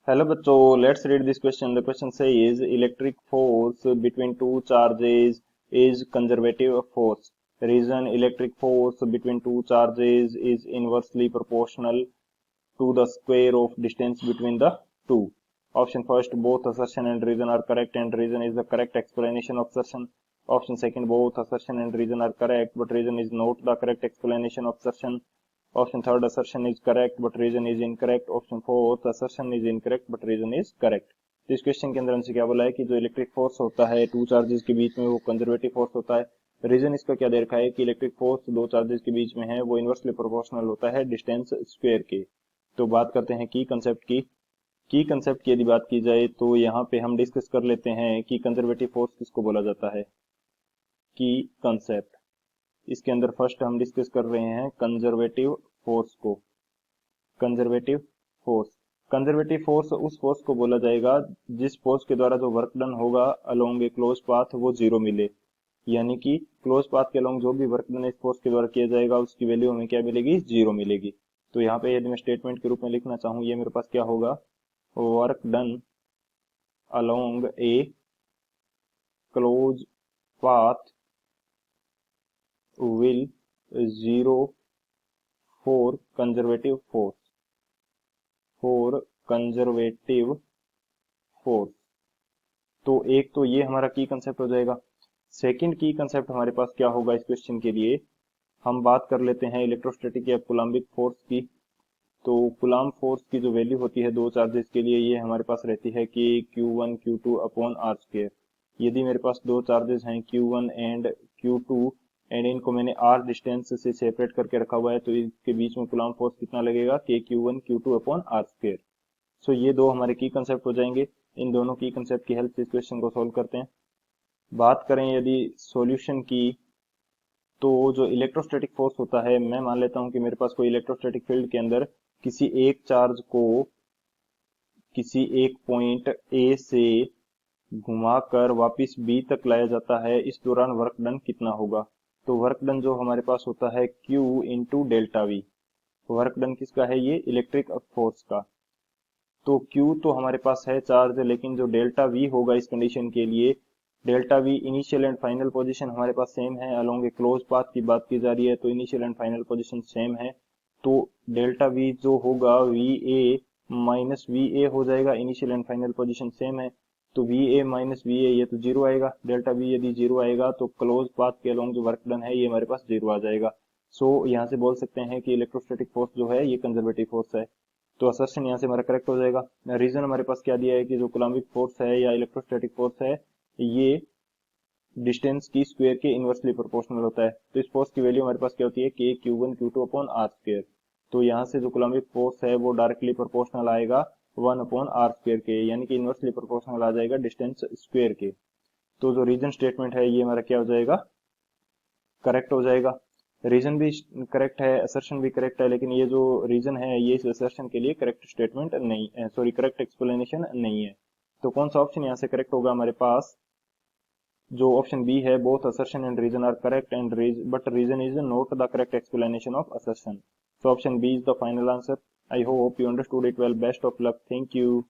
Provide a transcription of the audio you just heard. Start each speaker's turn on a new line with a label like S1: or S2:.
S1: Hello बच्चों, let's read this question. The question says electric force between two charges is conservative force. Reason electric force between two charges is inversely proportional to the square of distance between the two. Option first, both assertion and reason are correct and reason is the correct explanation of assertion. Option second, both assertion and reason are correct but reason is not the correct explanation of assertion. Option third, assertion is correct but reason is incorrect. Option fourth, assertion is incorrect but reason is correct. तो इस question के अंदर हमसे क्या बोला है कि जो इलेक्ट्रिक फोर्स होता है टू चार्जेस के बीच में वो कंजर्वेटिव फोर्स होता है. रीजन इसका क्या दे रखा है कि इलेक्ट्रिक फोर्स दो चार्जेस के बीच में है वो इनवर्सली प्रोपोर्शनल होता है डिस्टेंस स्क्वायर के. तो बात करते हैं की कंसेप्ट की यदि बात की जाए तो यहाँ पे हम डिस्कस कर लेते हैं कि कंजर्वेटिव फोर्स किसको बोला जाता है. की कंसेप्ट इसके अंदर फर्स्ट हम डिस्कस कर रहे हैं कंजर्वेटिव फोर्स को. कंजर्वेटिव फोर्स कंजर्वेटिव फोर्स उस फोर्स को बोला जाएगा जिस फोर्स के द्वारा जो वर्क डन होगा अलोंग ए क्लोज पाथ वो जीरो मिले. यानी कि क्लोज पाथ के अलोंग जो भी वर्क डन इस फोर्स के द्वारा किया जाएगा उसकी वैल्यू हमें क्या मिलेगी, जीरो मिलेगी. तो यहाँ पे यदि मैं स्टेटमेंट के रूप में लिखना चाहूँ ये मेरे पास क्या होगा, work done along A close path will zero for conservative force. तो एक तो ये हमारा की कंसेप्ट हो जाएगा. सेकंड की कंसेप्ट हमारे पास क्या होगा इस क्वेश्चन के लिए, हम बात कर लेते हैं इलेक्ट्रोस्टैटिक या कूलम्बिक फोर्स की. तो कूलम्ब फोर्स की जो वैल्यू होती है दो चार्जेस के लिए ये हमारे पास रहती है कि Q1 Q2 upon are square. यदि मेरे पास दो चार्जेस हैं Q1 एंड Q2 एंड इनको मैंने r डिस्टेंस से सेपरेट करके रखा हुआ है तो इसके बीच में कूलम्ब फोर्स कितना लगेगा कि Q1 Q2 upon are square. सो ये दो हमारे की कंसेप्ट हो जाएंगे. इन दोनों की कंसेप्ट की हेल्प से इस क्वेश्चन को सोल्व करते हैं. बात करें यदि सॉल्यूशन की तो जो इलेक्ट्रोस्टैटिक फोर्स होता है मैं मान लेता हूं कि मेरे पास कोई इलेक्ट्रोस्टैटिक फील्ड के अंदर किसी एक चार्ज को किसी एक पॉइंट ए से घुमाकर वापस बी तक लाया जाता है. इस दौरान वर्क डन कितना होगा. तो वर्क डन जो हमारे पास होता है Q into delta we. Work done किसका है, ये इलेक्ट्रिक फोर्स का. तो Q तो हमारे पास है चार्ज लेकिन जो डेल्टा वी होगा इस कंडीशन के लिए, delta v initial and final position हमारे पास सेम है. अलोंग ए क्लोज पाथ की बात की जा रही है तो initial and final position same है. तो डेल्टा वी जो होगा V A minus V A हो जाएगा. Initial and final position same है तो V A minus V A ये तो जीरो आएगा. डेल्टा वी यदि जीरो आएगा तो क्लोज पाथ के अलोंग जो वर्क डन है ये हमारे पास जीरो आ जाएगा. सो यहाँ से बोल सकते हैं कि इलेक्ट्रोस्टैटिक फोर्स जो है ये कंजर्वेटिव फोर्स है. तो असर्शन यहाँ से हमारा करेक्ट हो जाएगा. रीजन हमारे पास क्या दिया है कि जो कूलम्बिक फोर्स है या इलेक्ट्रोस्टैटिक फोर्स है ये डिस्टेंस की स्क्वायर के इनवर्सली प्रोपोर्शनल होता है. तो इस फोर्स की वैल्यू हमारे पास क्या होती है कि Q1 Q2 upon are square. तो यहाँ से जो कूलम्बिक फोर्स है वो डायरेक्टली प्रोपोर्शनल आएगा 1 अपॉन आर स्क्वायर के, यानी कि इनवर्सली प्रोपोर्शनल आ जाएगा डिस्टेंस स्क्वायर के. तो जो रीजन स्टेटमेंट है ये हमारा क्या हो जाएगा, करेक्ट हो जाएगा. रीजन भी करेक्ट है, असर्शन भी करेक्ट है, लेकिन ये जो रीजन है ये इस असर्शन के लिए करेक्ट स्टेटमेंट नहीं, सॉरी करेक्ट एक्सप्लेनेशन नहीं है. तो कौन सा ऑप्शन यहाँ से करेक्ट होगा हमारे पास, जो ऑप्शन बी है, both assertion and reason are correct and but reason is not the correct explanation of assertion. So option B is the final answer. I hope you understood it well. Best of luck. Thank you.